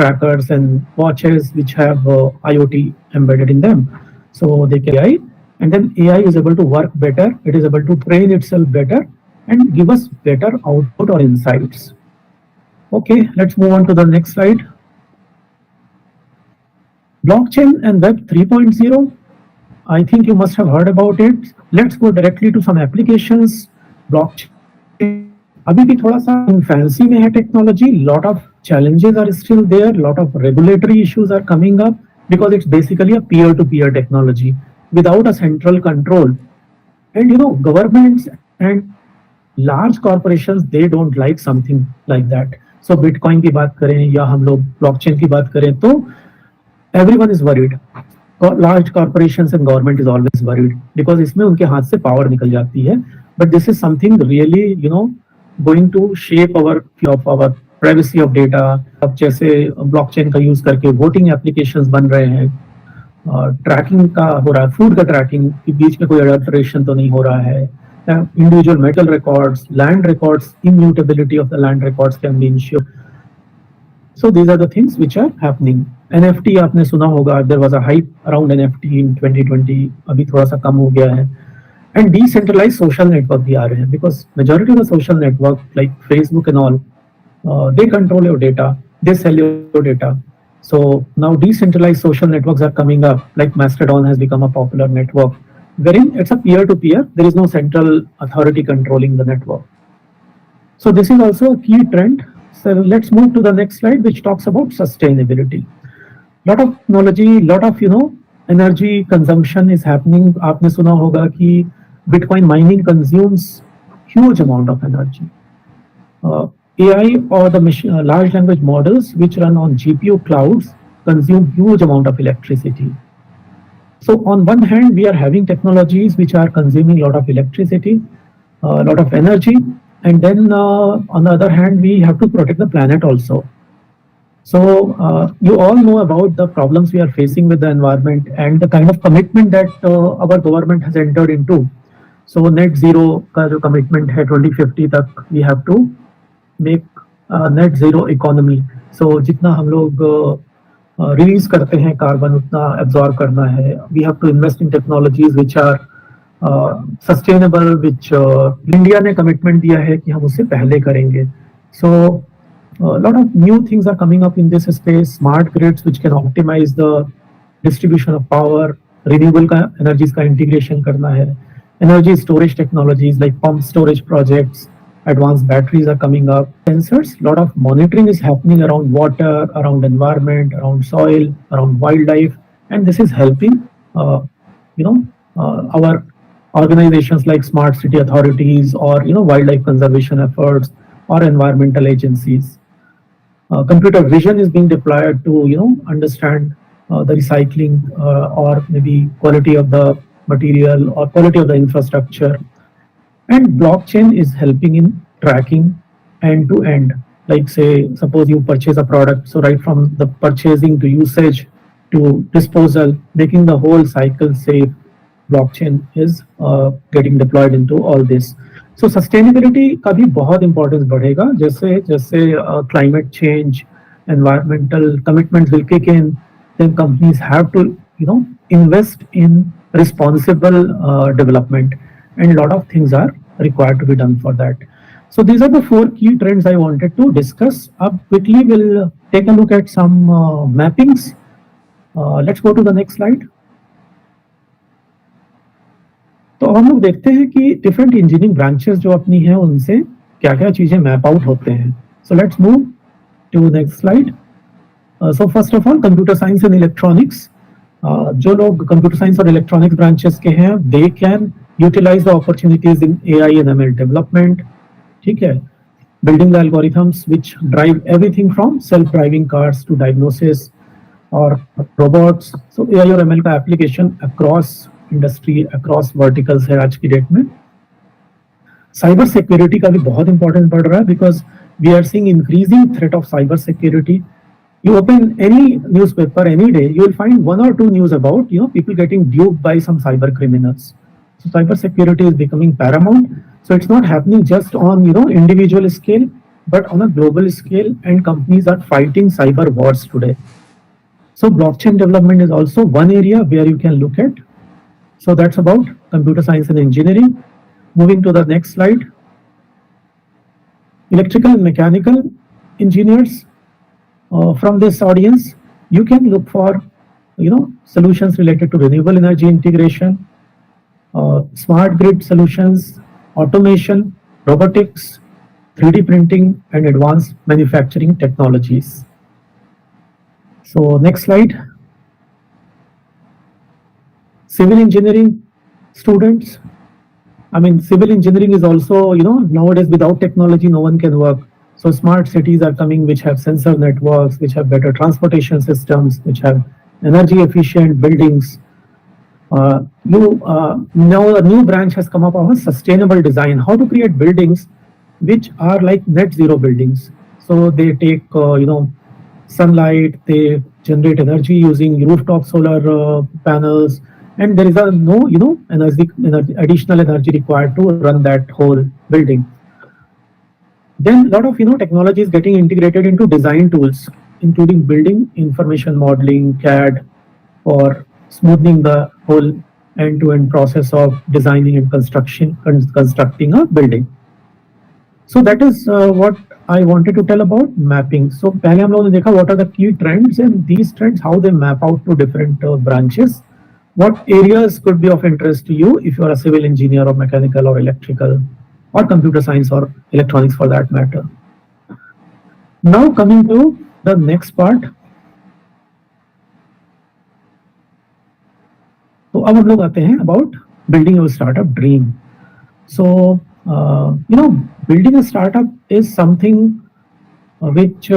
trackers and watches which have IoT embedded in them. So they can AI, and then AI is able to work better. It is able to train itself better and give us better output or insights. Okay, let's move on to the next slide. Blockchain and Web 3.0. I think you must have heard about it. Let's go directly to some applications. Blockchain अभी भी थोड़ा सा infancy में है technology. Lot of challenges are still there. Lot of regulatory issues are coming up because it's basically a peer-to-peer technology without a central control. And governments and large corporations, they don't like something like that. So Bitcoin की बात करें या हम लोग blockchain की बात करें तो everyone is worried. Large corporations and government is always worried because इसमें उनके हाथ से power निकल जाती है. But this is something really, going to shape our privacy of data. अब जैसे blockchain का use करके voting applications बन रहे हैं, ट्रैकिंग का हो रहा है, फूड का ट्रैकिंग के बीच में कोई अडल्ट्रेशन तो नहीं हो रहा है. Individual metal records, land records, immutability of the land records can be ensured. So these are the things which are happening. NFT आपने सुना होगा, there was a hype around NFT in 2020, अभी थोड़ा सा कम हो गया है. And decentralized social network भी आ रहे हैं because majority of the social network like Facebook and all, they control your data, they sell your data. So now decentralized social networks are coming up, like Mastodon has become a popular network, wherein it's a peer-to-peer, there is no central authority controlling the network. So this is also a key trend. So let's move to the next slide, which talks about sustainability. Lot of technology, lot of energy consumption is happening. आपने सुना होगा कि Bitcoin mining consumes huge amount of energy. AI or the large language models which run on GPU clouds consume huge amount of electricity. So on one hand, we are having technologies which are consuming a lot of electricity, a lot of energy, and then on the other hand, we have to protect the planet also. So you all know about the problems we are facing with the environment and the kind of commitment that our government has entered into. So net zero का जो commitment है 2050 तक, we have to make net zero economy. So जितना हम लोग release करते हैं carbon उतना absorb करना है. We have to invest in technologies which are sustainable, which India ने commitment दिया है कि हम उससे पहले करेंगे. So a lot of new things are coming up in this space. Smart grids which can optimize the distribution of power, renewable energies का integration करना है. Energy storage technologies like pump storage projects, advanced batteries are coming up. Sensors, a lot of monitoring is happening around water, around environment, around soil, around wildlife, and this is helping our organizations like smart city authorities or wildlife conservation efforts or environmental agencies. Computer vision is being deployed to understand the recycling or maybe quality of the material or quality of the infrastructure. And blockchain is helping in tracking end to end. Like say, suppose you purchase a product, so right from the purchasing to usage to disposal, making the whole cycle safe, blockchain is getting deployed into all this. So sustainability का भी बहुत importance बढ़ेगा. जैसे climate change, environmental commitments will kick in, then companies have to invest in responsible development, and a lot of things are required to be done for that. So these are the 4 key trends I wanted to discuss. Up quickly we'll take a look at some mappings. Let's go to the next slide. तो हम लोग देखते हैं कि different engineering branches जो अपनी हैं उनसे क्या क्या चीजें मैप आउट होते हैं. So let's move to next slide. So first of all computer science and electronics. जो लोग कंप्यूटर साइंस और इलेक्ट्रॉनिक्स ब्रांचेस के हैं, they can utilise the opportunities in AI and ML development. ठीक है, building the algorithms which drive everything from self driving cars to diagnosis और robots. So AI और ML का application across industry, across verticals है आज की date में. Cyber security का भी बहुत इंपॉर्टेंस बढ़ रहा है because we are seeing increasing threat of cyber security. You open any newspaper any day, you will find 1 or 2 news about people getting duped by some cyber criminals. So cyber security is becoming paramount. So it's not happening just on individual scale. but on a global scale, and companies are fighting cyber wars today. So blockchain development is also one area where you can look at. So that's about computer science and engineering. Moving to the next slide. Electrical and mechanical engineers, from this audience, you can look for solutions related to renewable energy integration, smart grid solutions, automation, robotics, 3D printing, and advanced manufacturing technologies. So next slide. Civil engineering students. I mean, civil engineering is also, nowadays without technology, no one can work. So smart cities are coming, which have sensor networks, which have better transportation systems, which have energy efficient buildings. Now a new branch has come up of a sustainable design, how to create buildings which are like net zero buildings. So they take, sunlight, they generate energy using rooftop solar panels, and there is no, additional energy required to run that whole building. Then a lot of technology is getting integrated into design tools, including building information modeling, CAD, for smoothing the whole end-to-end process of designing and constructing a building. So that is what I wanted to tell about mapping. So पहले हम लोगों ने देखा what are the key trends, and these trends how they map out to different branches. What areas could be of interest to you if you are a civil engineer or mechanical or electrical or computer science or electronics for that matter. Now coming to the next part. तो अब हम लोग आते हैं about building your startup dream. So building a startup is something which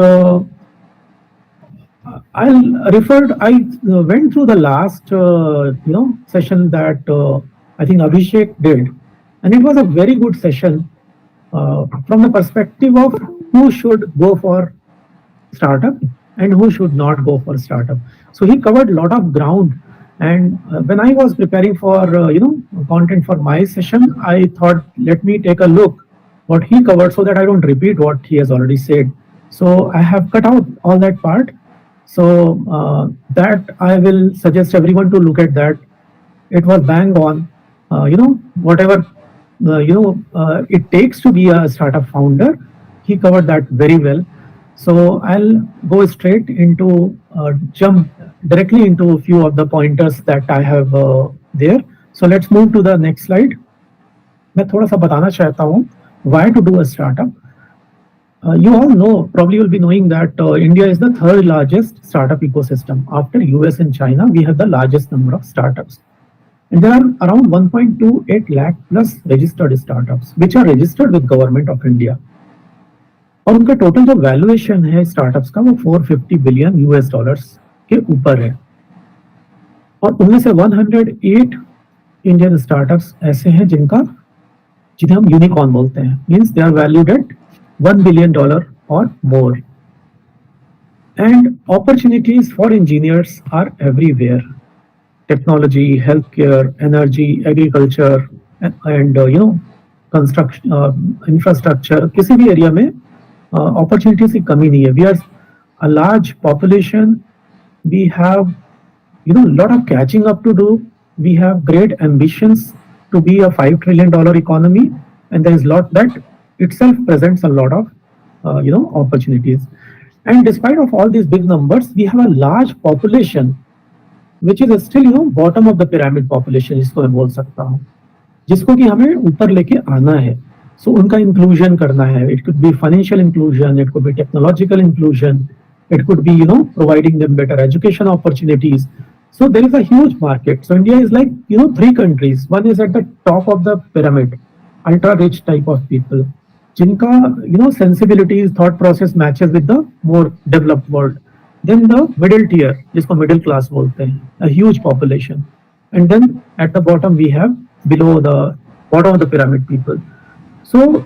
I went through the last session that I think Abhishek did, and it was a very good session from the perspective of who should go for startup and who should not go for startup. So he covered a lot of ground, and when I was preparing for content for my session, I thought let me take a look what he covered so that I don't repeat what he has already said. So I have cut out all that part. So that I will suggest everyone to look at that. It was bang on. Whatever it takes to be a startup founder, he covered that very well. So I'll go straight into jump directly into a few of the pointers that I have there. So let's move to the next slide. मैं थोड़ा सा बताना चाहता हूँ why to do a startup. You all know, probably you'll be knowing that India is the third largest startup ecosystem. After US and China, we have the largest number of startups. And there are around 1.28 lakh plus registered startups, which are registered with Government of India. और उनका total जो valuation है startups का वो 450 billion US dollars के ऊपर है, और उनमें से 108 इंडियन स्टार्टअप्स ऐसे हैं जिन्हें हम यूनिकॉर्न बोलते हैं, means they are valued at $1 billion or more. And opportunities for engineers are everywhere. Technology, healthcare, energy, agriculture, and construction, infrastructure. किसी भी एरिया में opportunities की कमी नहीं है. We are a large population. We have lot of catching up to do. We have great ambitions to be a $5 trillion economy, and there is lot that itself presents a lot of opportunities. And despite of all these big numbers, we have a large population which is still bottom of the pyramid population, जिसको मैं बोल सकता हूँ, जिसको कि हमें ऊपर लेके आना है. So उनका inclusion करना है. It could be financial inclusion, it could be technological inclusion, it could be providing them better education opportunities. So there is a huge market. So India is like 3 countries. One is at the top of the pyramid, ultra rich type of people, जिनका sensibilities, thought process matches with the more developed world. Then the middle tier, जिसको middle class बोलते हैं, a huge population. And then at the bottom we have below the bottom of the pyramid people. So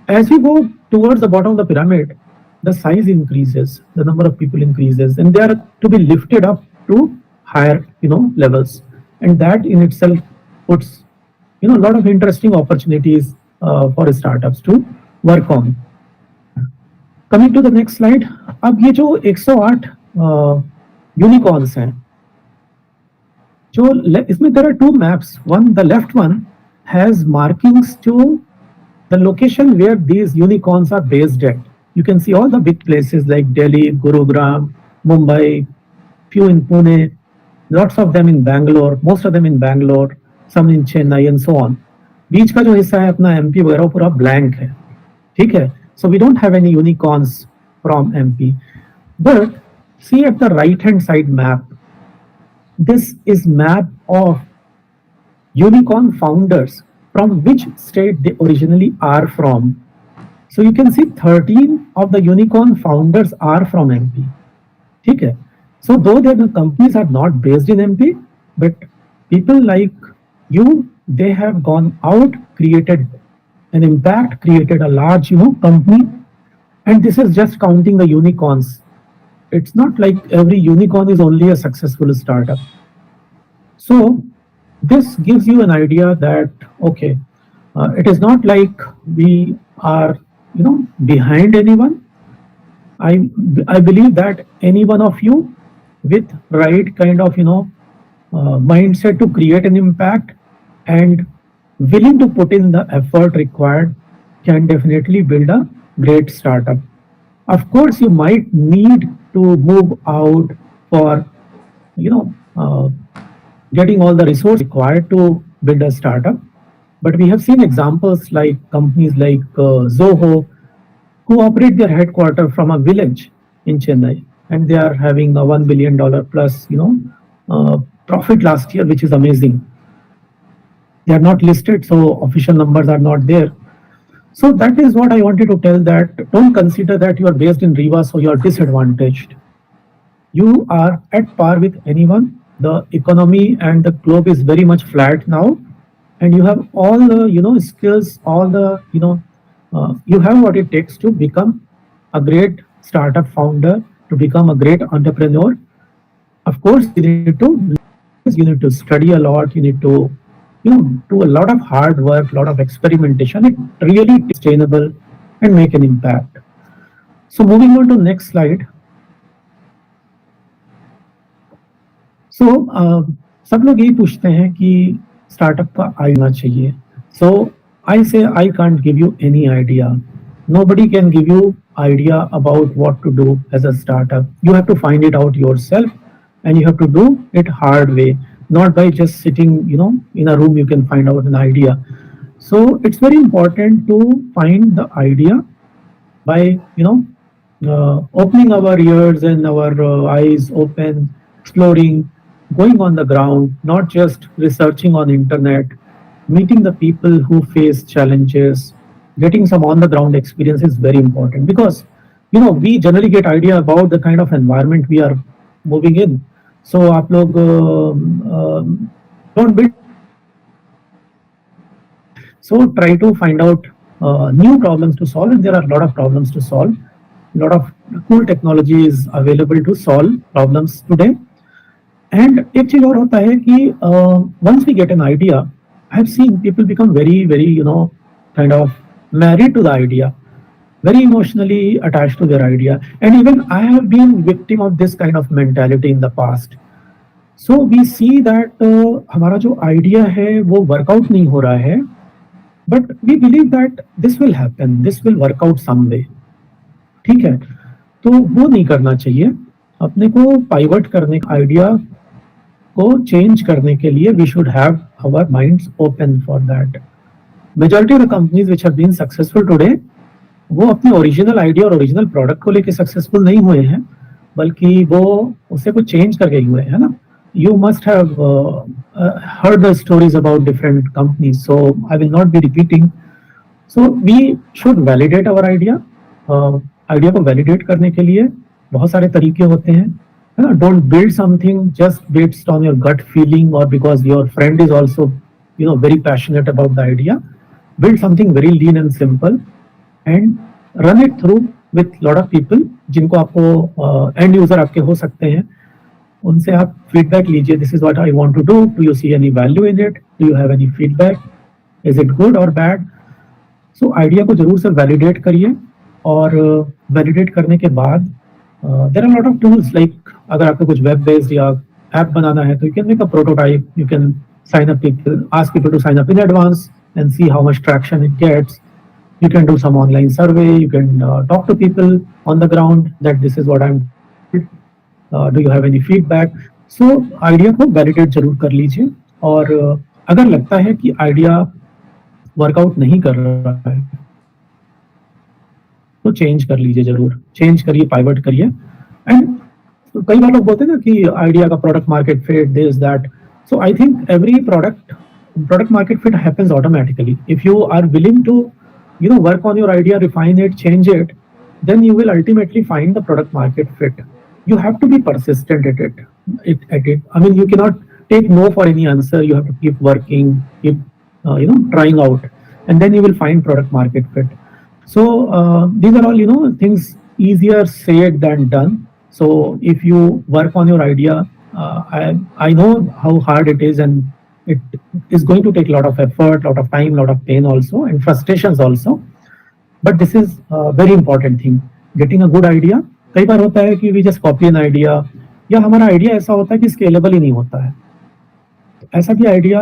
as we go towards the bottom of the pyramid, the size increases, the number of people increases, and they are to be lifted up to higher levels. And that in itself puts a lot of interesting opportunities for startups to work on. Coming to the next slide, अब ये जो 108 unicorns हैं, जो इसमें there are two maps, one the left one has markings to the location where these unicorns are based at. You can see all the big places like Delhi, Gurugram, Mumbai, few in Pune, lots of them in Bangalore, most of them in Bangalore, some in Chennai and so on. बीच का जो हिस्सा है अपना MP वगैरह पूरा blank है, ठीक है. So we don't have any unicorns from MP. But see at the right hand side map, this is map of unicorn founders from which state they originally are from. So you can see 13 of the unicorn founders are from MP. ठीक है. So though their companies are not based in MP, but people like you, they have gone out, created an impact, created a large, company, and this is just counting the unicorns. It's not like every unicorn is only a successful startup. So this gives you an idea that okay, it is not like we are behind anyone. I believe that any one of you with right kind of mindset to create an impact and willing to put in the effort required can definitely build a great startup. Of course, you might need to move out for getting all the resources required to build a startup. But we have seen examples like companies like Zoho, who operate their headquarters from a village in Chennai, and they are having a $1 billion plus, profit last year, which is amazing. They are not listed, so official numbers are not there. So that is what I wanted to tell, that don't consider that you are based in Riva, so you are disadvantaged. You are at par with anyone. The economy and the globe is very much flat now, and you have all the skills, all the you have what it takes to become a great startup founder, to become a great entrepreneur. Of course, you need to study a lot, you need to do a lot of hard work, a lot of experimentation. It really is sustainable and make an impact. So moving on to next slide. So सब लोग यही पूछते हैं कि startup का idea चाहिए. So I say I can't give you any idea. Nobody can give you idea about what to do as a startup. You have to find it out yourself, and you have to do it hard way, not by just sitting in a room you can find out an idea. So it's very important to find the idea by opening our ears and our eyes open, exploring, going on the ground, not just researching on internet, meeting the people who face challenges, getting some on the ground experience is very important, because we generally get idea about the kind of environment we are moving in. So आप लोग don't build. So try to find out new problems to solve, and there are a lot of problems to solve. A lot of cool technology is available to solve problems today. And एक चीज और होता है कि once we get an idea, I have seen people become very, very kind of married to the idea, very emotionally attached to their idea. And even I have been victim of this kind of mentality in the past. So we see that हमारा जो idea है वो workout नहीं हो रहा है, but we believe that this will happen, this will work out someday. ठीक है, तो वो नहीं करना चाहिए. अपने को pivot करने का idea को change करने के लिए we should have our minds open for that. Majority of the companies which have been successful today, वो अपने ओरिजिनल आइडिया और ओरिजिनल प्रोडक्ट को लेके सक्सेसफुल नहीं हुए हैं, बल्कि वो उसे कुछ चेंज करके हुए हैं ना. You must have heard the stories about different companies, so I will not be repeating. So we should validate our idea. Idea को वैलिडेट करने के लिए बहुत सारे तरीके होते हैं, है ना. Don't build something just based on your gut feeling और because your friend is also very passionate about the idea. Build something very lean and simple and run it through with lot of people जिनको आपको and user आपके हो सकते हैं. उनसे आप feedback लीजिए. This is what I want to do. Do you see any value in it? Do you have any feedback? Is it good और बैड? सो आइडिया को जरूर से वैलिडेट करिए और वैलिडेट करने के बाद there are lot of tools like अगर आपको कुछ वेब बेस्ड या ऐप बनाना है तो you can make a prototype, you can sign up people, ask people to sign up in advance and see how much traction it gets. You can do some online survey, you can talk to people on the ground that this is what I'm doing. Do you have any feedback? So idea को validate जरूर कर लीजिए और अगर लगता है कि idea workout नहीं कर रहा है तो चेंज कर लीजिए, जरूर चेंज करिए, पाइवट करिए। एंड कई बार लोग बोलते हैं ना कि आइडिया का product market fit, this that. So I think every product market fit happens automatically if you are willing to work on your idea, refine it, change it, then you will ultimately find the product market fit. You have to be persistent at it. I mean, you cannot take no for any answer. You have to keep working, keep trying out, and then you will find product market fit. So these are all things easier said than done. So if you work on your idea, I know how hard it is, and it is going to take a lot of effort, lot of time, lot of pain also, and frustrations also. But this is a very important thing, getting a good idea. कई बार होता है कि we just copy an idea, या हमारा idea ऐसा होता है कि स्केलेबल ही नहीं होता है। ऐसा भी आइडिया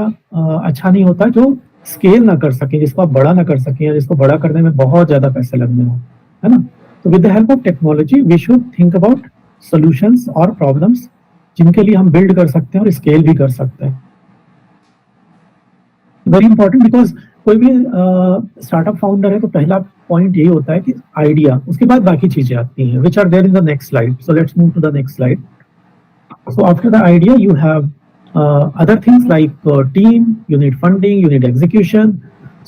अच्छा नहीं होता जो स्केल ना कर सके, जिसको आप बड़ा ना कर सके, या जिसको बड़ा करने में बहुत ज्यादा पैसे लगने हो, है ना। तो with the help of technology we should think about solutions और प्रॉब्लम्स जिनके लिए हम बिल्ड कर सकते हैं और स्केल भी कर सकते हैं। वेरी इंपॉर्टेंट, बिकॉज कोई भी स्टार्टअप फाउंडर है तो पहला पॉइंट यही होता है कि आइडिया, उसके बाद बाकी चीजें आती हैं, which are there in the next slide. So let's move to the next slide. So after the idea, you have other things like team, you need funding, you need execution.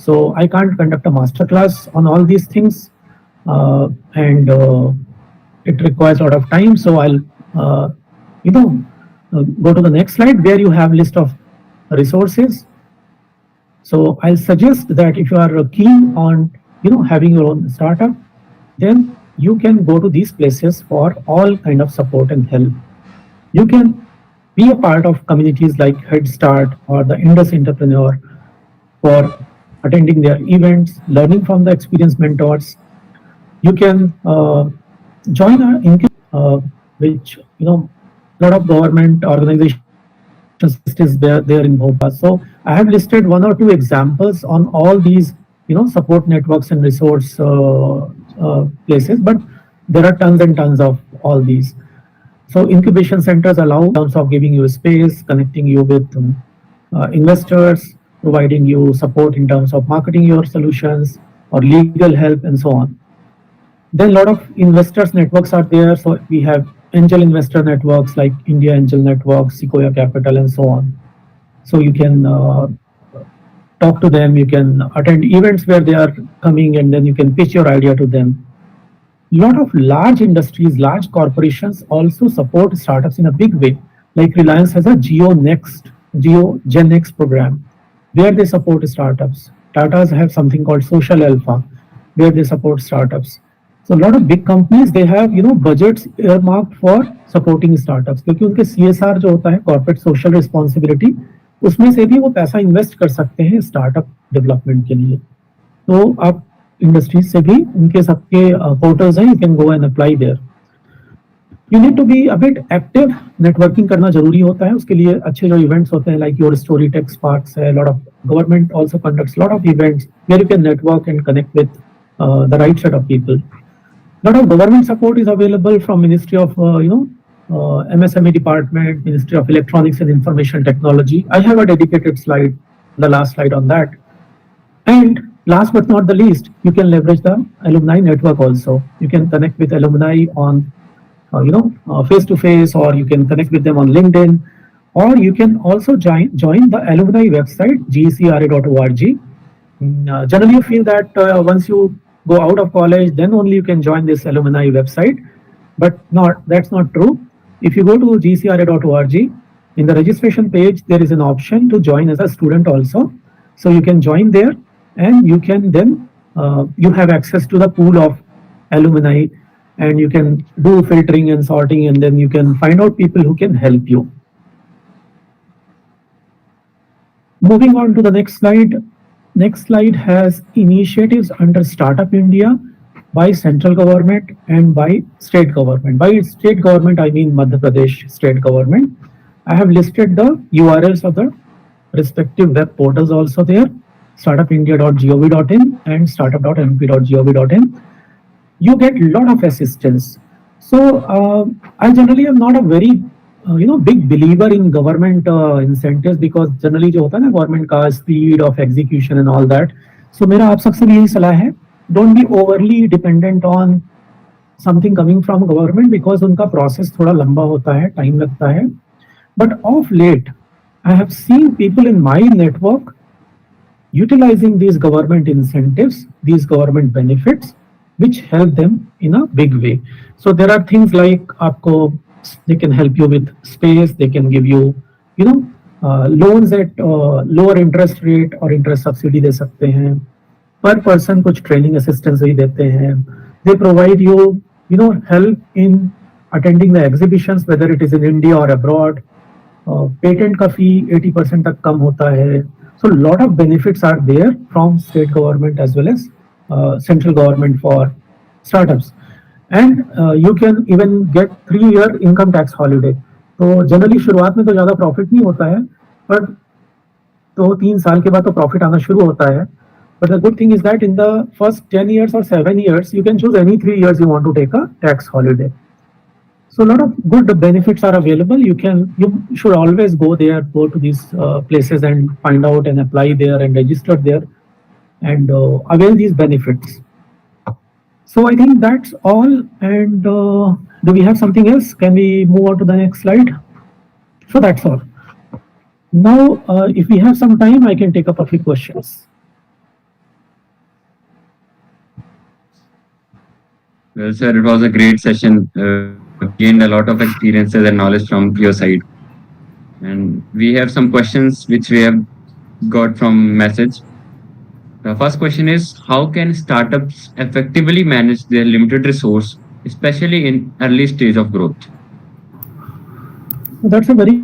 So I can't conduct a masterclass on all these things, and it requires a lot of time. So I'll, go to the next slide where you have list of resources. So I'll suggest that if you are keen on, having your own startup, then you can go to these places for all kind of support and help. You can be a part of communities like Head Start or the Indus Entrepreneur for attending their events, learning from the experienced mentors. You can join which a lot of government organizations is there in Bhopal. So I have listed one or two examples on all these support networks and resource places, but there are tons and tons of all these. So incubation centers allow in terms of giving you space, connecting you with investors, providing you support in terms of marketing your solutions or legal help and so on. Then a lot of investors networks are there. So we have angel investor networks like India Angel Network, Sequoia Capital, and so on. So you can talk to them, you can attend events where they are coming, and then you can pitch your idea to them. Lot of large industries, large corporations also support startups in a big way. Like Reliance has a Gen Next program where they support startups. Tata's have something called Social Alpha where they support startups. So a lot of big companies, they have budgets earmarked for supporting startups, क्योंकि उनके CSR जो होता है, corporate social responsibility, उसमें से भी वो पैसा इन्वेस्ट कर सकते हैं स्टार्टअप डेवलपमेंट के लिए। तो आप इंडस्ट्रीज से भी उनके सबके पोर्टल्स हैं, you can go and apply there. You need to be a bit active, networking करना जरूरी होता है। उसके लिए अच्छे जो इवेंट्स होते हैं like YourStory TechSparks है, lot of government also conducts lot of events where you can network and connect with the right set of people. Lot of government support is available from ministry of MSME department, Ministry of Electronics and Information Technology. I have a dedicated slide, the last slide on that. And last but not the least, you can leverage the alumni network also. You can connect with alumni on, face to face, or you can connect with them on LinkedIn, or you can also join the alumni website, gecra.org. Generally, you feel that once you go out of college, then only you can join this alumni website, but that's not true. If you go to gcra.org, in the registration page, there is an option to join as a student also. So you can join there, and you can then, you have access to the pool of alumni, and you can do filtering and sorting, and then you can find out people who can help you. Moving on to the next slide. Next slide has initiatives under Startup India. by central government and by state government. By state government, I mean Madhya Pradesh state government. I have listed the URLs of the respective web portals also there, startupindia.gov.in and startup.mp.gov.in. You get a lot of assistance. So I generally am not a very big believer in government incentives, because generally जो होता है ना government का speed of execution and all that. So मेरा आप सबसे भी यही सलाह है, don't be overly dependent on something coming from government, because उनका process थोड़ा लंबा होता है, time लगता है. But of late, I have seen people in my network utilizing these government incentives, these government benefits, which help them in a big way. So there are things like आपको, they can help you with space, they can give you, loans at lower interest rate or interest subsidy दे सकते हैं. Per person कुछ training assistance भी देते हैं. They provide you, help in attending the exhibitions, whether it is in India or abroad. Patent का fee 80% तक कम होता है. So a lot of benefits are there from state government as well as central government for startups. And you can even get 3-year income tax holiday. तो generally शुरुआत में तो ज़्यादा profit नहीं होता है, पर 2-3 साल के बाद तो प्रॉफिट आना शुरू होता है. But the good thing is that in the first 10 years or 7 years, you can choose any 3 years you want to take a tax holiday. So a lot of good benefits are available. You should always go there, go to these places and find out and apply there and register there and avail these benefits. So I think that's all. And do we have something else? Can we move on to the next slide? So that's all. Now, if we have some time, I can take up a few questions. Well, sir, it was a great session. Gained a lot of experiences and knowledge from your side. And we have some questions which we have got from message. The first question is, how can startups effectively manage their limited resource, especially in early stage of growth? That's a very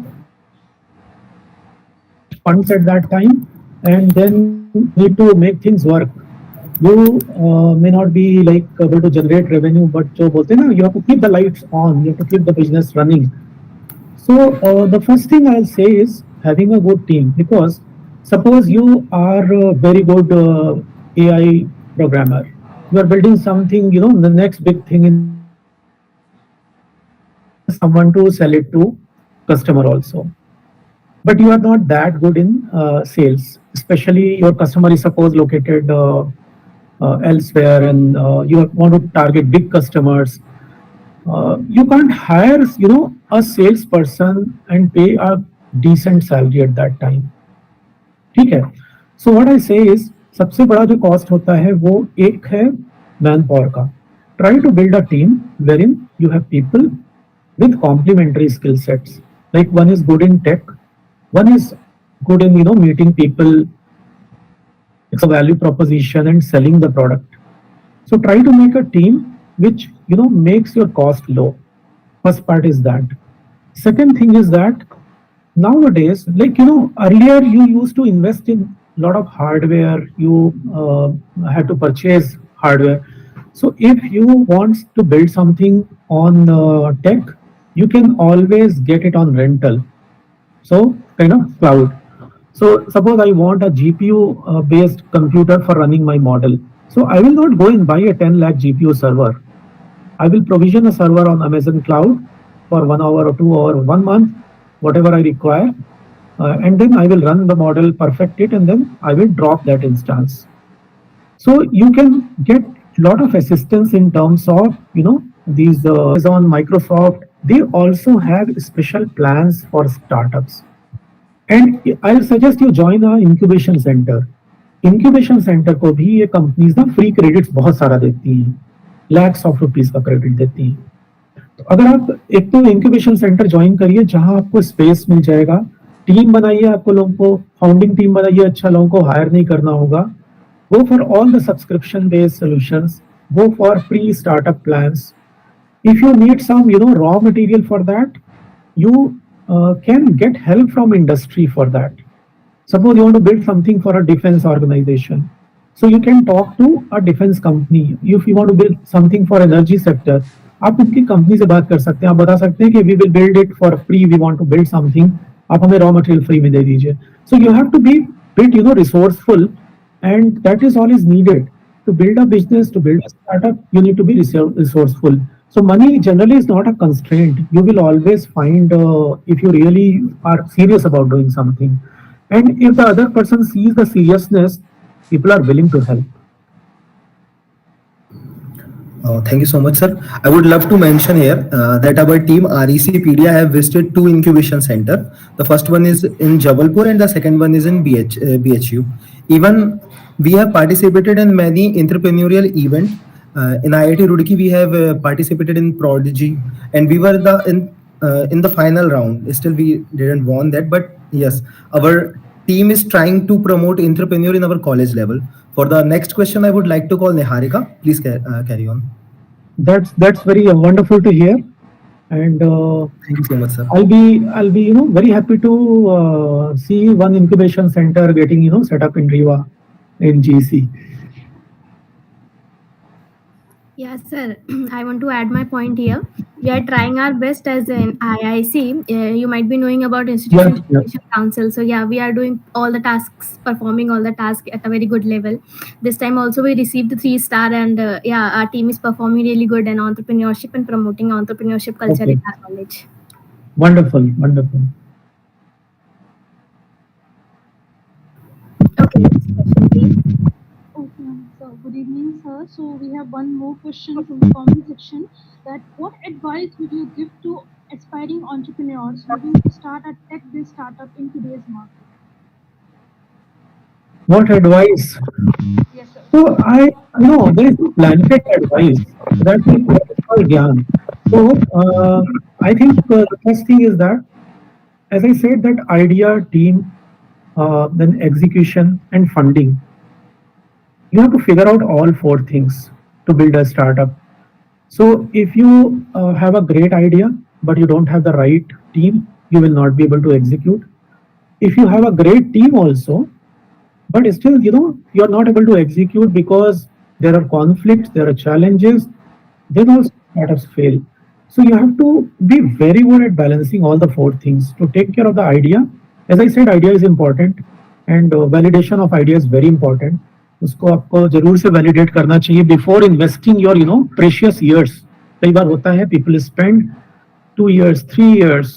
funds at that time, and then need to make things work. You may not be like able to generate revenue, but जो बोलते हैं ना, you have to keep the lights on, you have to keep the business running. So the first thing I'll say is having a good team, because suppose you are a very good AI programmer, you are building something, the next big thing in someone to sell it to customer also. But you are not that good in sales, especially your customer is suppose located elsewhere, and you want to target big customers. You can't hire, a salesperson and pay a decent salary at that time. ठीक है. So what I say is, सबसे बड़ा जो cost होता है वो एक है manpower का. Try to build a team wherein you have people with complementary skill sets. Like one is good in tech, one is good in meeting people, it's a value proposition and selling the product. So try to make a team which makes your cost low. First part is that. Second thing is that nowadays, like earlier you used to invest in a lot of hardware, you had to purchase hardware. So if you want to build something on tech, you can always get it on rental. So kind of cloud. So suppose I want a GPU based computer for running my model. So I will not go and buy a 10 lakh GPU server. I will provision a server on Amazon Cloud for 1 hour or 2 hours, 1 month, whatever I require. And then I will run the model, perfect it, and then I will drop that instance. So you can get a lot of assistance in terms of, these Amazon, Microsoft, they also have special plans for startups. And I'll suggest you join a incubation center. Incubation center को भी ये companies ना free credits बहुत सारा देती हैं, lakhs of rupees का credit देती हैं. तो अगर आप एक तो incubation center join करिए जहां आपको space मिल जाएगा, टीम बनाइए, आपको लोगों को founding team बनाइए, अच्छा लोगों को hire नहीं करना होगा. Go for all the subscription based solutions. Go for pre-startup plans. If you need some, raw material for that, you can get help from industry for that. Suppose you want to build something for a defense organization. So you can talk to a defense company if you want to build something for energy sector. आप उनकी company से बात कर सकते हैं, आप बता सकते हैं कि we will build it for free, we want to build something, आप हमें रॉ मटेरियल फ्री में दे दीजिए. So you have to be bit resourceful, and that is all is needed to build a business, to build a startup. You need to be resourceful. So money generally is not a constraint. You will always find, if you really are serious about doing something, and if the other person sees the seriousness, people are willing to help. Thank you so much, sir. I would love to mention here that our team RECpedia have visited 2 incubation center. The first one is in Jabalpur and the second one is in BHU. Even we have participated in many entrepreneurial events. In IIT Roorkee, we have participated in Prodigy, and we were in the final round. Still, we didn't won that, but yes, our team is trying to promote entrepreneur in our college level. For the next question, I would like to call Niharika. Please carry on. That's very wonderful to hear, and Thank you so much, sir. I'll be very happy to see one incubation center getting set up in Riva, in GC. Yes, sir. I want to add my point here. We are trying our best as an IIC. You might be knowing about Institution Yeah. Innovation Council. So yeah, we are doing all the tasks, performing all the tasks at a very good level. This time also we received the 3-star, and yeah, our team is performing really good in entrepreneurship and promoting entrepreneurship culture Okay. in our college. Wonderful, wonderful. Okay, next question, please. Okay, so good evening, sir. So we have one more question from the comment section. That what advice would you give to aspiring entrepreneurs looking to start a tech-based startup in today's market? What advice? Yes, sir. So I know there is no blanket advice. That is called Gyan. So I think the first thing is that, as I said, that idea, team, then execution and funding. You have to figure out all 4 things to build a startup. So if you have a great idea, but you don't have the right team, you will not be able to execute. If you have a great team also, but still, you're not able to execute because there are conflicts, there are challenges, then also startups fail. So you have to be very good at balancing all the 4 things to take care of the idea. As I said, idea is important, and validation of idea is very important. उसको आपको जरूर से validate करना चाहिए before investing your precious years. कई बार होता है people spend 2 years 3 years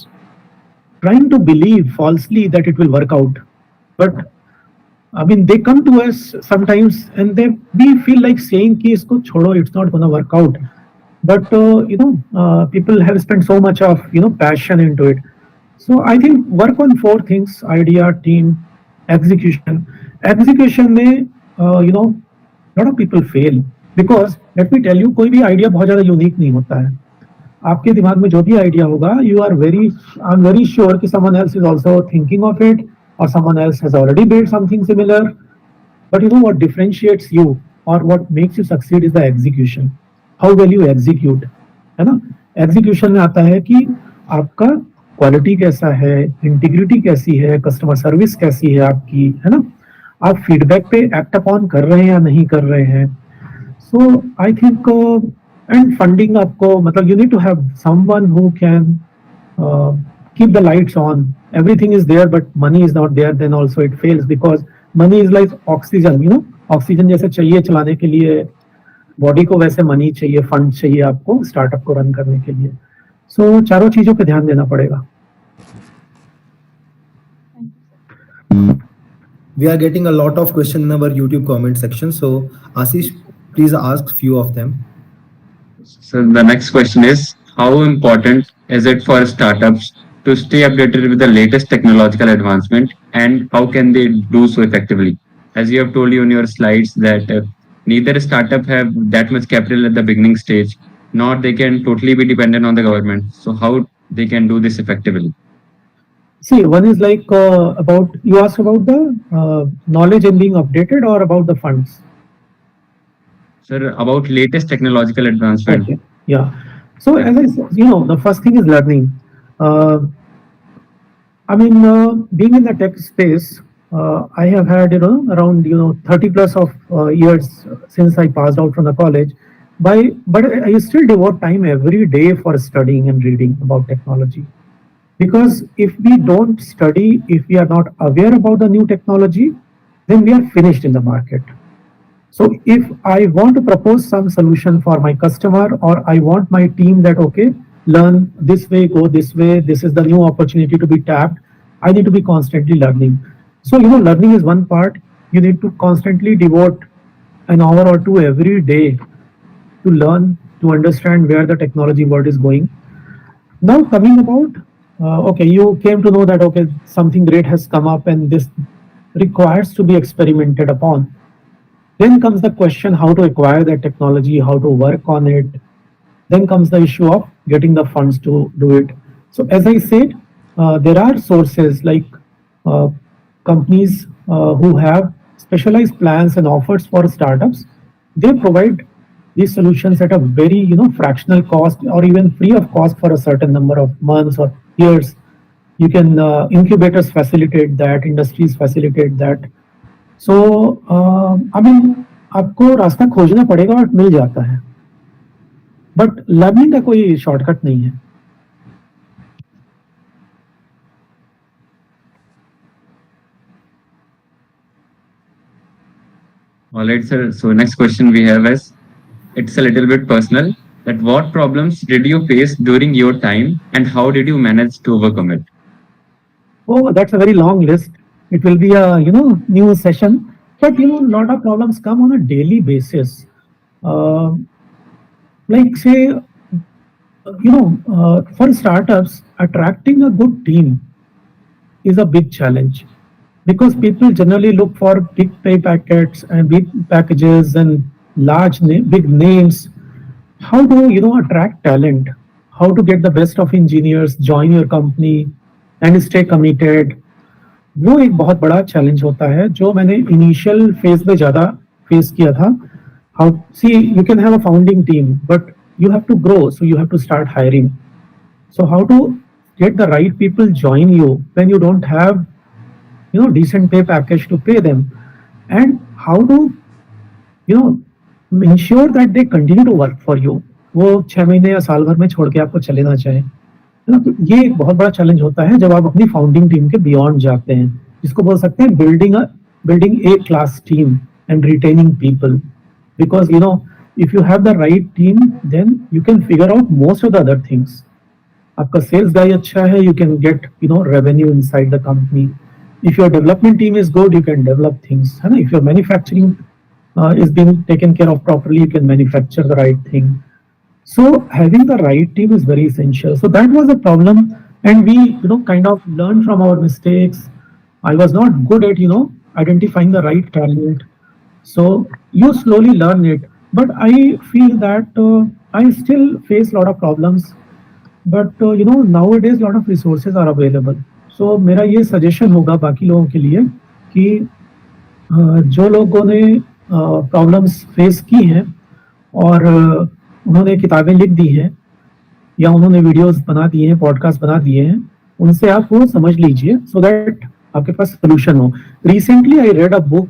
trying to believe falsely that it will work out, but I mean they come to us sometimes and we feel like saying कि इसको छोड़ो, it's not gonna work out, but people have spent so much of passion into it. So I think work on 4 things: idea, team, execution. Execution में lot of people fail because let me tell you, कोई भी idea बहुत ज्यादा unique नहीं होता है. आपके दिमाग में जो भी आइडिया होगा, आई एम वेरी श्योर कि someone else is also thinking of it, or someone else has already built something similar. But what differentiates you or what makes you succeed is the execution. How well you execute, है ना. Execution में आता है कि आपका quality कैसा है, integrity कैसी है, कस्टमर सर्विस कैसी है आपकी, है ना. आप फीडबैक पे एक्ट अपॉन कर रहे हैं या नहीं कर रहे हैं. So I think and funding आपको, मतलब you need to have someone who can keep the lights on. Everything is there but money is not there, then also it fails because money is like oxygen. Oxygen जैसे चाहिए चलाने के लिए body को, वैसे money चाहिए, fund चाहिए आपको स्टार्टअप को रन करने के लिए. सो चारों चीजों पे ध्यान देना पड़ेगा. We are getting a lot of questions in our YouTube comment section. So Ashish, please ask few of them. So the next question is, how important is it for startups to stay updated with the latest technological advancement, and how can they do so effectively? As you have told you in your slides that neither startup have that much capital at the beginning stage, nor they can totally be dependent on the government. So how they can do this effectively? See, one is like about, you asked about the knowledge and being updated, or about the funds? Sir, about latest technological advancement. Okay. Yeah. So as I said, the first thing is learning. I mean, being in the tech space, I have had, around, 30 plus of years since I passed out from the college. But I still devote time every day for studying and reading about technology. Because if we don't study, if we are not aware about the new technology, then we are finished in the market. So if I want to propose some solution for my customer, or I want my team that, okay, learn this way, go this way, this is the new opportunity to be tapped, I need to be constantly learning. So, learning is one part. You need to constantly devote an hour or two every day to learn, to understand where the technology world is going. Now, coming about, okay, you came to know that, okay, something great has come up and this requires to be experimented upon. Then comes the question how to acquire that technology, how to work on it. Then comes the issue of getting the funds to do it. So, as I said, there are sources like uh, companies who have specialized plans and offers for startups. They provide these solutions at a very, fractional cost, or even free of cost for a certain number of months or years. You can incubators facilitate that, industries facilitate that. So I mean आपको रास्ता खोजना पड़ेगा और मिल जाता है, but learning का कोई shortcut नहीं है. All right, sir. So next question we have is, it's a little bit personal. That what problems did you face during your time, and how did you manage to overcome it? Oh, that's a very long list. It will be a, new session, but a lot of problems come on a daily basis. Uh, like say, for startups, attracting a good team is a big challenge, because people generally look for big pay packets and big packages and big names. How to, attract talent? How to get the best of engineers join your company and stay committed? वो एक बहुत बड़ा challenge होता है जो मैंने initial phase में ज़्यादा फेस किया था. How see you can have a founding team, but you have to grow, so you have to start hiring. So how to get the right people join you when you don't have, decent pay package to pay them, and how to, ensure that they continue to work for you. वो 6 महीने या साल भर में छोड़ के आपको चले ना जाए, है ना. तो ये एक बहुत बड़ा चैलेंज होता है जब आप अपनी फाउंडिंग टीम के बियॉन्ड जाते हैं, जिसको बोल सकते हैं building A class team and retaining people. Because if you have the right team, then you can figure out most of the other things. आपका sales guy अच्छा है, you can get, revenue inside the company. If your development team is good, you can develop things, है ना. If your manufacturing is being taken care of properly, you can manufacture the right thing. So having the right team is very essential. So that was a problem, and we, kind of learned from our mistakes. I was not good at, identifying the right talent. So you slowly learn it. But I feel that I still face a lot of problems. But nowadays a lot of resources are available. So मेरा ये suggestion होगा बाकी लोगों के लिए कि जो लोगों ने प्रॉब्लम्स फेस की हैं और उन्होंने किताबें लिख दी हैं या उन्होंने वीडियोस बना दिए हैं, पॉडकास्ट बना दिए हैं, उनसे आप वो समझ लीजिए सो दैट आपके पास सोल्यूशन हो. Recently I read a book,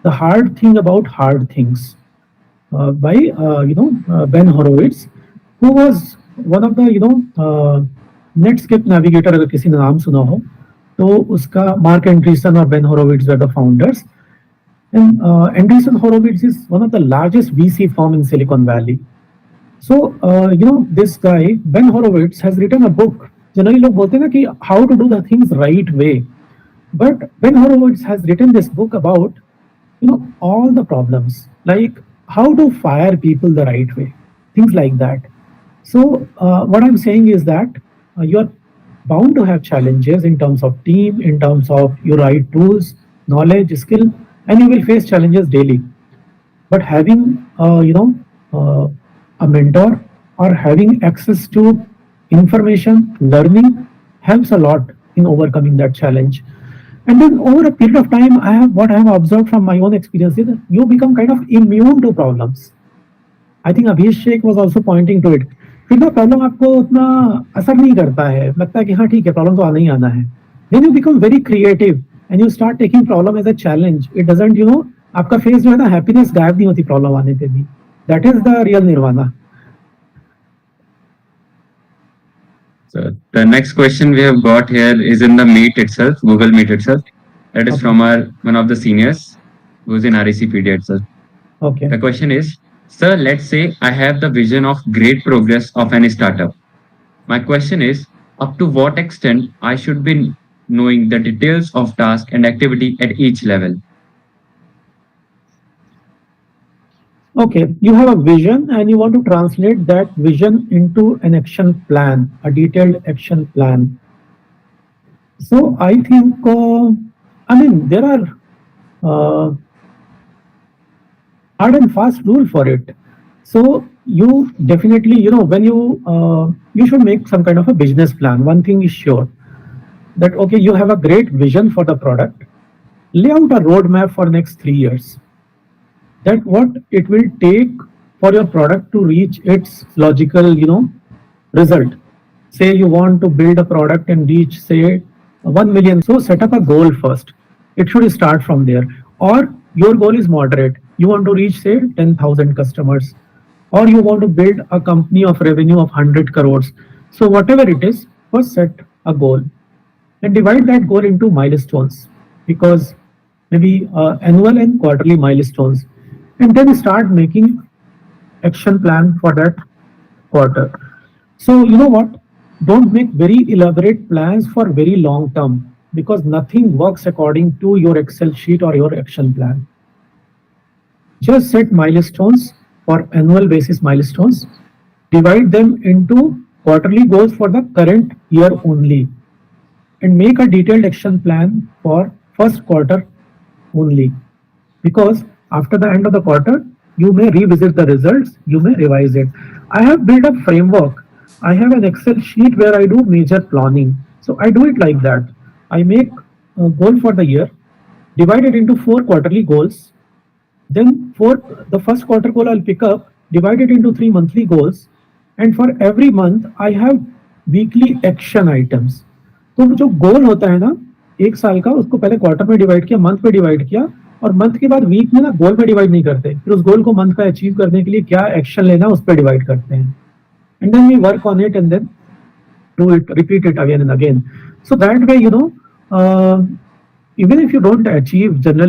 the hard thing about hard things, by Ben Horowitz, who was one of the Netscape navigator. अगर किसी ने नाम सुना हो तो उसका मार्क एंड्रीसन और Ben Horowitz were the founders. And Andreessen Horowitz is one of the largest VC firm in Silicon Valley. So this guy Ben Horowitz has written a book. Generally लोग बोलते हैं ना कि how to do the things right way, but Ben Horowitz has written this book about all the problems, like how to fire people the right way, things like that. So what I'm saying is that you're bound to have challenges in terms of team, in terms of your right tools, knowledge, skill, and you will face challenges daily. But having a mentor or having access to information, learning helps a lot in overcoming that challenge. And then over a period of time, what I have observed from my own experience is that you become kind of immune to problems. I think Abhishek was also pointing to it. फिर ना problem आपको उतना असर नहीं करता है, लगता है कि हाँ ठीक है प्रॉब्लम तो आना ही आना है. Then you become very creative. and you start taking problem as a challenge, it doesn't, आपका face जो है ना happiness गायब नहीं होती problem आने पे भी. That is the real nirvana. So the next question we have got here is in the Meet itself, Google Meet itself. That is Okay. from one of the seniors who's in RECPD itself. Okay. The question is, sir, let's say I have the vision of great progress of any startup. My question is, up to what extent I should be knowing the details of task and activity at each level? Okay, you have a vision and you want to translate that vision into an action plan, a detailed action plan. So I think, there are hard and fast rule for it. So you definitely, when you should make some kind of a business plan. One thing is sure, that okay, you have a great vision for the product, lay out a roadmap for next 3 years. That what it will take for your product to reach its logical, result. Say you want to build a product and reach, say, 1 million. So set up a goal first. It should start from there. Or your goal is moderate. You want to reach, say, 10,000 customers. Or you want to build a company of revenue of 100 crores. So whatever it is, first set a goal. And divide that goal into milestones. Because maybe annual and quarterly milestones. And then start making action plan for that quarter. So you know what? Don't make very elaborate plans for very long term, because nothing works according to your Excel sheet or your action plan. Just set milestones for annual basis milestones, divide them into quarterly goals for the current year only, and make a detailed action plan for first quarter only. Because after the end of the quarter, you may revisit the results, you may revise it. I have built a framework. I have an Excel sheet where I do major planning. So I do it like that. I make a goal for the year, divide it into 4 quarterly goals. Then for the first quarter goal, I'll pick up, divide it into 3 monthly goals. And for every month, I have weekly action items. तो जो गोल होता है ना 1 साल का, उसको पहले quarter में डिवाइड किया, मंथ में डिवाइड किया, और मंथ के बाद वीक में ना गोल में डिवाइड नहीं करते, फिर उस गोल को मंथ का अचीव करने के लिए क्या एक्शन लेना उस पर डिवाइड करते हैं. And then we work on it and then do it, repeat it again and again. So that way, even if you don't achieve generally